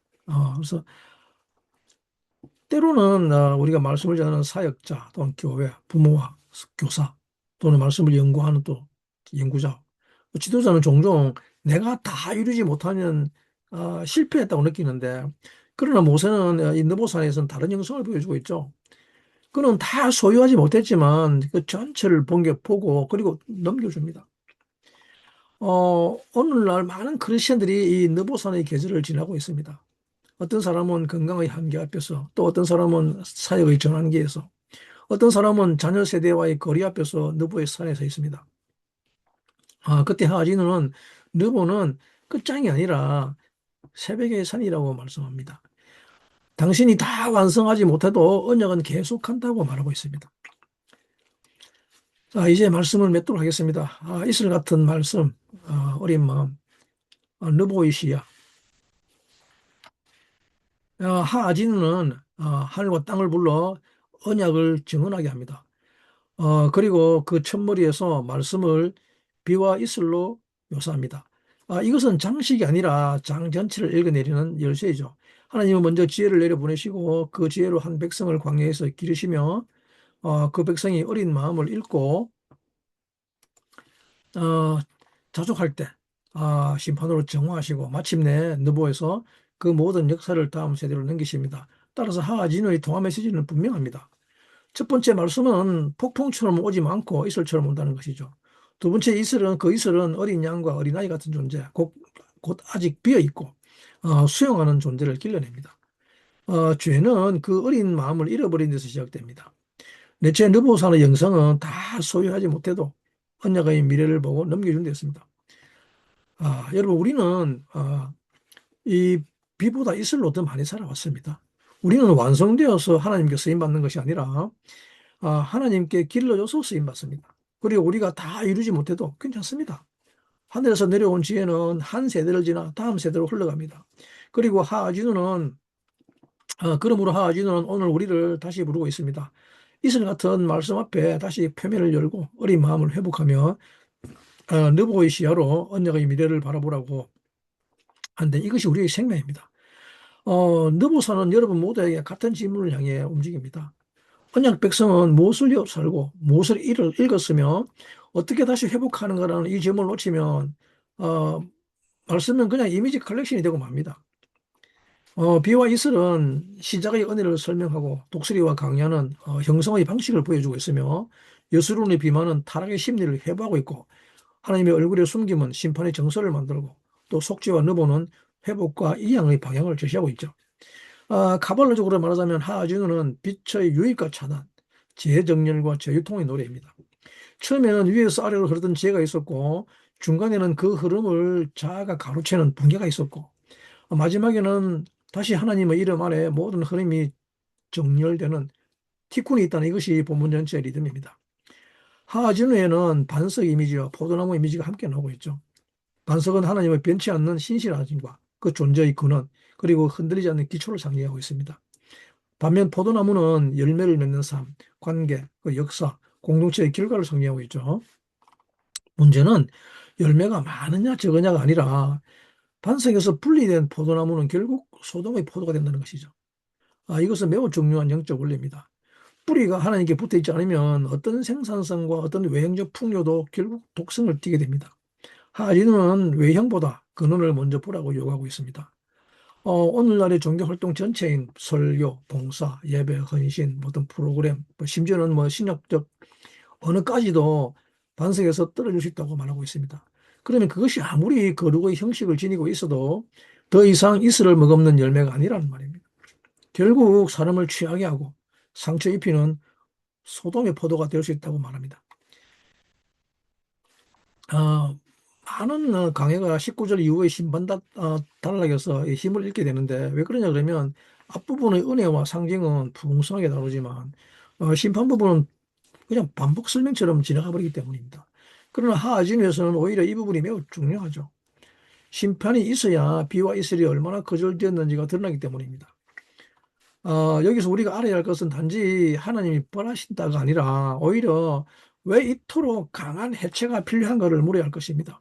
그래서 때로는 우리가 말씀을 전하는 사역자 또는 교회, 부모와 교사 또는 말씀을 연구하는 또 연구자, 지도자는 종종 내가 다 이루지 못하면 실패했다고 느끼는데, 그러나 모세는 이 느보산에서는 다른 형성을 보여주고 있죠. 그는 다 소유하지 못했지만 그 전체를 보고 그리고 넘겨줍니다. 오늘날 많은 크리스천들이 이 느보산의 계절을 지나고 있습니다. 어떤 사람은 건강의 한계 앞에서, 또 어떤 사람은 사역의 전환기에서, 어떤 사람은 자녀 세대와의 거리 앞에서 느보의 산에 서 있습니다. 그때 하하진은 느보는 끝장이 아니라 새벽의 산이라고 말씀합니다. 당신이 다 완성하지 못해도 언약은 계속한다고 말하고 있습니다. 자, 이제 말씀을 맺도록 하겠습니다. 이슬 같은 말씀, 어린 마음, 느보이시야. 하아진은 하늘과 땅을 불러 언약을 증언하게 합니다. 그리고 그 첫머리에서 말씀을 비와 이슬로 묘사합니다. 이것은 장식이 아니라 장 전체를 읽어내리는 열쇠이죠. 하나님은 먼저 지혜를 내려보내시고 그 지혜로 한 백성을 광야에서 기르시며 그 백성이 어린 마음을 읽고 어, 자족할 때 심판으로 정화하시고 마침내 느보에서 그 모든 역사를 다음 세대로 넘기십니다. 따라서 하하진의 통화 메시지는 분명합니다. 첫 번째 말씀은 폭풍처럼 오지 않고 이슬처럼 온다는 것이죠. 두 번째 이슬은 그 이슬은 어린 양과 어린아이 같은 존재, 곧 아직 비어 있고 수용하는 존재를 길러냅니다. 죄는 그 어린 마음을 잃어버린 데서 시작됩니다. 내체 느보산의 영성은 다 소유하지 못해도 언약의 미래를 보고 넘겨준 데였습니다. 여러분 우리는 이 비보다 이슬로 더 많이 살아왔습니다. 우리는 완성되어서 하나님께 쓰임받는 것이 아니라 하나님께 길러줘서 쓰임받습니다. 그리고 우리가 다 이루지 못해도 괜찮습니다. 하늘에서 내려온 지혜는 한 세대를 지나 다음 세대로 흘러갑니다. 그리고 그러므로 하하진우는 오늘 우리를 다시 부르고 있습니다. 이슬 같은 말씀 앞에 다시 표면을 열고 어린 마음을 회복하며 느보의 시야로 언약의 미래를 바라보라고 하는데, 이것이 우리의 생명입니다. 느보사는 여러분 모두에게 같은 질문을 향해 움직입니다. 언약 백성은 무엇을 살고 무엇을 읽었으며 어떻게 다시 회복하는가라는 이 질문을 놓치면 어, 말씀은 그냥 이미지 컬렉션이 되고 맙니다. 비와 이슬은 시작의 은혜를 설명하고 독수리와 강야는 형성의 방식을 보여주고 있으며 여수론의 비만은 타락의 심리를 회복하고 있고 하나님의 얼굴의 숨김은 심판의 정서를 만들고 또 속죄와 느보는 회복과 이양의 방향을 제시하고 있죠. 가발적으로 말하자면 하하진우는 빛의 유입과 차단, 재정렬과 재유통의 노래입니다. 처음에는 위에서 아래로 흐르던 지혜가 있었고 중간에는 그 흐름을 자아가 가로채는 분계가 있었고 마지막에는 다시 하나님의 이름 아래 모든 흐름이 정렬되는 티쿤이 있다는 이것이 본문 전체의 리듬입니다. 하하진우에는 반석 이미지와 포도나무 이미지가 함께 나오고 있죠. 반석은 하나님의 변치 않는 신실하심과 그 존재의 근원, 그리고 흔들리지 않는 기초를 상징하고 있습니다. 반면 포도나무는 열매를 맺는 삶, 관계, 그 역사, 공동체의 결과를 상징하고 있죠. 문제는 열매가 많으냐 적으냐가 아니라 반석에서 분리된 포도나무는 결국 소동의 포도가 된다는 것이죠. 이것은 매우 중요한 영적 원리입니다. 뿌리가 하나님께 붙어 있지 않으면 어떤 생산성과 어떤 외형적 풍요도 결국 독성을 띠게 됩니다. 하리는 외형보다 근원을 먼저 보라고 요구하고 있습니다. 오늘날의 종교 활동 전체인 설교, 봉사, 예배, 헌신, 모든 프로그램, 심지어는 신학적 언어까지도 반석에서 떨어질 수 있다고 말하고 있습니다. 그러면 그것이 아무리 거룩의 형식을 지니고 있어도 더 이상 이슬을 머금는 열매가 아니라는 말입니다. 결국 사람을 취하게 하고 상처 입히는 소돔의 포도가 될 수 있다고 말합니다. 많은 강해가 19절 이후에 단락에서 힘을 잃게 되는데, 왜 그러냐 그러면 앞부분의 은혜와 상징은 풍성하게 다루지만 심판 부분은 그냥 반복 설명처럼 지나가 버리기 때문입니다. 그러나 하하진에서는 오히려 이 부분이 매우 중요하죠. 심판이 있어야 비와 이슬이 얼마나 거절되었는지가 드러나기 때문입니다. 여기서 우리가 알아야 할 것은 단지 하나님이 벌하신다가 아니라 오히려 왜 이토록 강한 해체가 필요한가를 물어야 할 것입니다.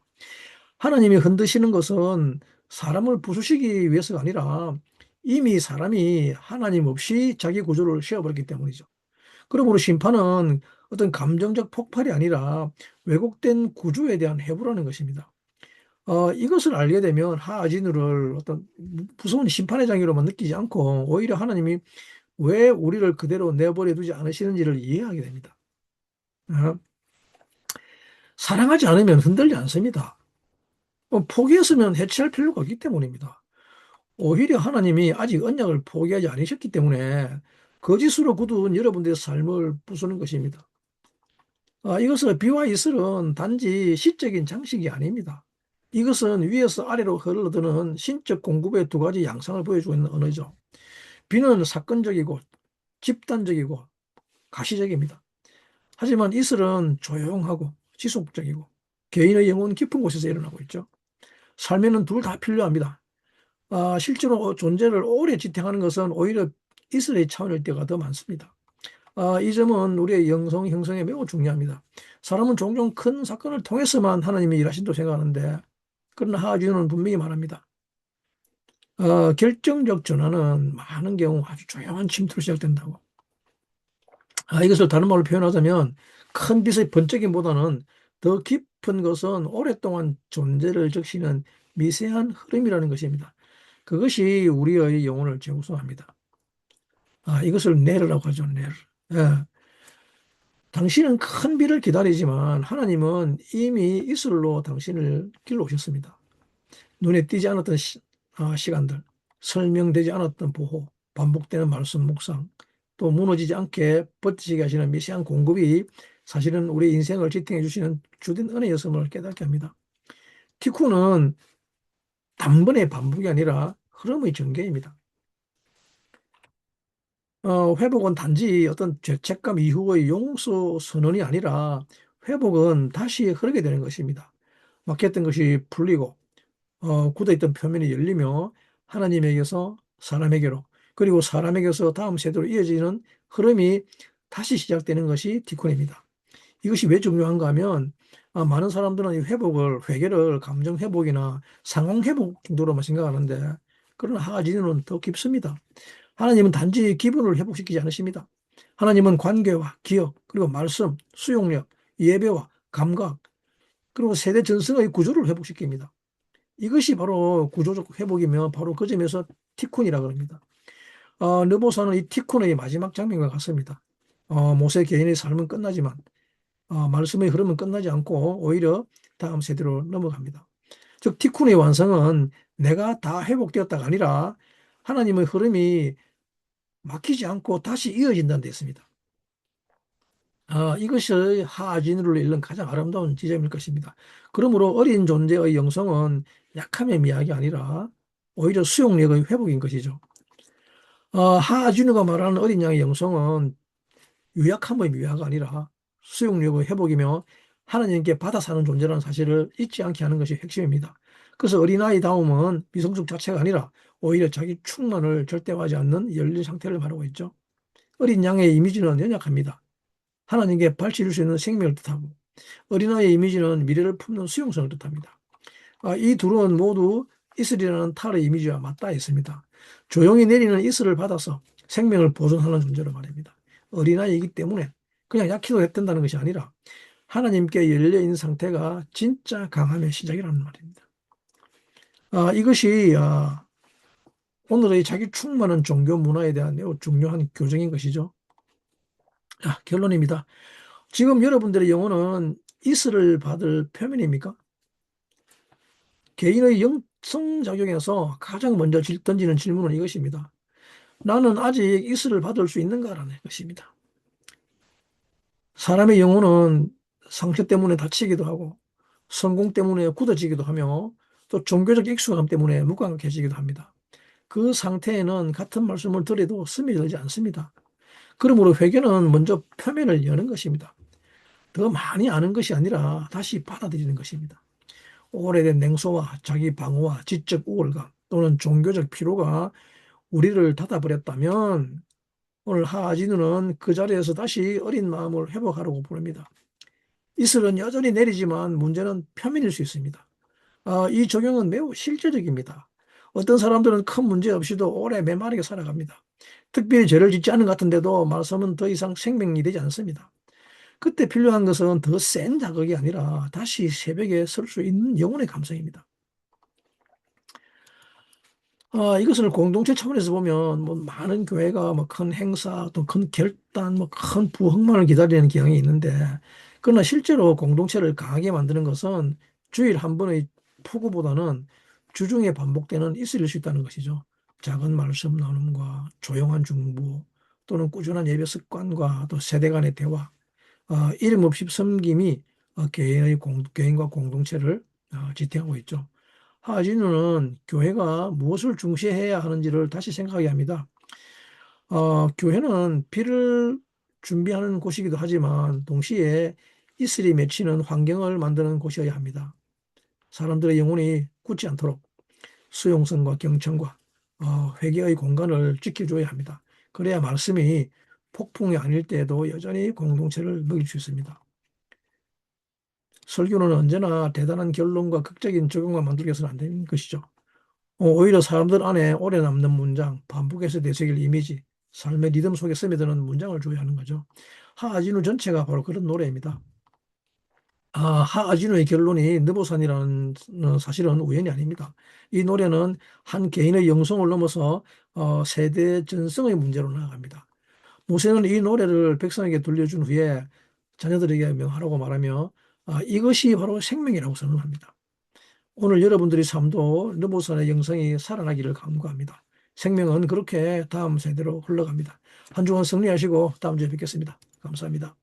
하나님이 흔드시는 것은 사람을 부수시기 위해서가 아니라 이미 사람이 하나님 없이 자기 구조를 세워버렸기 때문이죠. 그러므로 심판은 어떤 감정적 폭발이 아니라 왜곡된 구조에 대한 해부라는 것입니다. 이것을 알게 되면 하아진우를 어떤 무서운 심판의 장애로만 느끼지 않고 오히려 하나님이 왜 우리를 그대로 내버려 두지 않으시는지를 이해하게 됩니다. 어, 사랑하지 않으면 흔들리지 않습니다. 포기했으면 해체할 필요가 없기 때문입니다. 오히려 하나님이 아직 언약을 포기하지 않으셨기 때문에 거짓으로 굳은 여러분들의 삶을 부수는 것입니다. 이것은 비와 이슬은 단지 시적인 장식이 아닙니다. 이것은 위에서 아래로 흘러드는 신적 공급의 두 가지 양상을 보여주고 있는 언어죠. 비는 사건적이고 집단적이고 가시적입니다. 하지만 이슬은 조용하고 지속적이고 개인의 영혼 깊은 곳에서 일어나고 있죠. 삶에는 둘 다 필요합니다. 실제로 존재를 오래 지탱하는 것은 오히려 이슬의 차원일 때가 더 많습니다. 이 점은 우리의 영성 형성에 매우 중요합니다. 사람은 종종 큰 사건을 통해서만 하나님이 일하신다고 생각하는데, 그러나 하하주는 분명히 말합니다. 결정적 전환은 많은 경우 아주 조용한 침투로 시작된다고. 이것을 다른 말로 표현하자면 큰 빛의 번쩍임보다는 더 깊은 것은 오랫동안 존재를 적시는 미세한 흐름이라는 것입니다. 그것이 우리의 영혼을 재구성합니다. 이것을 내르라고 하죠, 내르. 예. 당신은 큰 비를 기다리지만 하나님은 이미 이슬로 당신을 길러오셨습니다. 눈에 띄지 않았던 시간들, 설명되지 않았던 보호, 반복되는 말씀 묵상, 또 무너지지 않게 버티게 하시는 미세한 공급이 사실은 우리 인생을 지탱해 주시는 주된 은혜였음을 깨닫게 합니다. 티쿠는 단번의 반복이 아니라 흐름의 전개입니다. 회복은 단지 어떤 죄책감 이후의 용서 선언이 아니라 회복은 다시 흐르게 되는 것입니다. 막혔던 것이 풀리고 굳어있던 표면이 열리며 하나님에게서 사람에게로 그리고 사람에게서 다음 세대로 이어지는 흐름이 다시 시작되는 것이 디콘입니다. 이것이 왜 중요한가 하면 많은 사람들은 이 회복을 회개를 감정 회복이나 상황 회복 정도로만 생각하는데 그러나 하가지는 더 깊습니다. 하나님은 단지 기분을 회복시키지 않으십니다. 하나님은 관계와 기억 그리고 말씀, 수용력, 예배와 감각 그리고 세대 전승의 구조를 회복시킵니다. 이것이 바로 구조적 회복이며 바로 그 점에서 티쿤이라고 합니다. 느보사는 이 티쿤의 마지막 장면과 같습니다. 모세 개인의 삶은 끝나지만 말씀의 흐름은 끝나지 않고 오히려 다음 세대로 넘어갑니다. 즉 티쿤의 완성은 내가 다 회복되었다가 아니라 하나님의 흐름이 막히지 않고 다시 이어진다는 데 있습니다. 이것이 하진우를 잃는 가장 아름다운 지점일 것입니다. 그러므로 어린 존재의 영성은 약함의 미학이 아니라 오히려 수용력의 회복인 것이죠. 하진우가 말하는 어린 양의 영성은 유약함의 미화가 아니라 수용력의 회복이며 하나님께 받아 사는 존재라는 사실을 잊지 않게 하는 것이 핵심입니다. 그래서 어린아이다움은 미성숙 자체가 아니라 오히려 자기 충만을 절대화하지 않는 열린 상태를 말하고 있죠. 어린 양의 이미지는 연약합니다. 하나님께 발치 줄 수 있는 생명을 뜻하고 어린아이의 이미지는 미래를 품는 수용성을 뜻합니다. 이 둘은 모두 이슬이라는 탈의 이미지와 맞닿아 있습니다. 조용히 내리는 이슬을 받아서 생명을 보존하는 존재로 말입니다. 어린아이이기 때문에 그냥 약해도 된다는 것이 아니라 하나님께 열려있는 상태가 진짜 강함의 시작이라는 말입니다. 이것이 오늘의 자기 충만한 종교 문화에 대한 매우 중요한 교정인 것이죠. 결론입니다. 지금 여러분들의 영혼은 이슬을 받을 표면입니까? 개인의 영성 작용에서 가장 먼저 던지는 질문은 이것입니다. 나는 아직 이슬을 받을 수 있는가라는 것입니다. 사람의 영혼은 상처 때문에 다치기도 하고 성공 때문에 굳어지기도 하며 또 종교적 익숙함 때문에 무감각해지기도 합니다. 그 상태에는 같은 말씀을 들어도 스며들지 않습니다. 그러므로 회개는 먼저 표면을 여는 것입니다. 더 많이 아는 것이 아니라 다시 받아들이는 것입니다. 오래된 냉소와 자기 방어와 지적 우월감 또는 종교적 피로가 우리를 닫아버렸다면 오늘 하아진우는 그 자리에서 다시 어린 마음을 회복하라고 부릅니다. 이슬은 여전히 내리지만 문제는 표면일 수 있습니다. 이 적용은 매우 실제적입니다. 어떤 사람들은 큰 문제 없이도 오래 메마르게 살아갑니다. 특별히 죄를 짓지 않은 것 같은데도 말씀은 더 이상 생명이 되지 않습니다. 그때 필요한 것은 더 센 자극이 아니라 다시 새벽에 설 수 있는 영혼의 감성입니다. 이것을 공동체 차원에서 보면 뭐 많은 교회가 뭐 큰 행사 또 큰 결단 뭐 큰 부흥만을 기다리는 경향이 있는데 그러나 실제로 공동체를 강하게 만드는 것은 주일 한 번의 폭우보다는 주중에 반복되는 이슬일 수 있다는 것이죠. 작은 말씀 나눔과 조용한 중보 또는 꾸준한 예배 습관과 또 세대 간의 대화, 이름 없이 섬김이 교인과 공동체를 지탱하고 있죠. 하진우는 교회가 무엇을 중시해야 하는지를 다시 생각하게 합니다. 교회는 비를 준비하는 곳이기도 하지만 동시에 이슬이 맺히는 환경을 만드는 곳이어야 합니다. 사람들의 영혼이 굳지 않도록 수용성과 경청과 회개의 공간을 지켜줘야 합니다. 그래야 말씀이 폭풍이 아닐 때에도 여전히 공동체를 먹일 수 있습니다. 설교는 언제나 대단한 결론과 극적인 적용만 만들기 위해서는 안 되는 것이죠. 오히려 사람들 안에 오래 남는 문장, 반복해서 되새길 이미지, 삶의 리듬 속에 스며드는 문장을 줘야 하는 거죠. 하아진우 전체가 바로 그런 노래입니다. 하아진우의 결론이 느보산이라는 사실은 우연이 아닙니다. 이 노래는 한 개인의 영성을 넘어서 세대 전성의 문제로 나아갑니다. 모세는 이 노래를 백성에게 들려준 후에 자녀들에게 명하라고 말하며 이것이 바로 생명이라고 선언합니다. 오늘 여러분들의 삶도 느보산의 영성이 살아나기를 간구합니다. 생명은 그렇게 다음 세대로 흘러갑니다. 한 주간 승리하시고 다음 주에 뵙겠습니다. 감사합니다.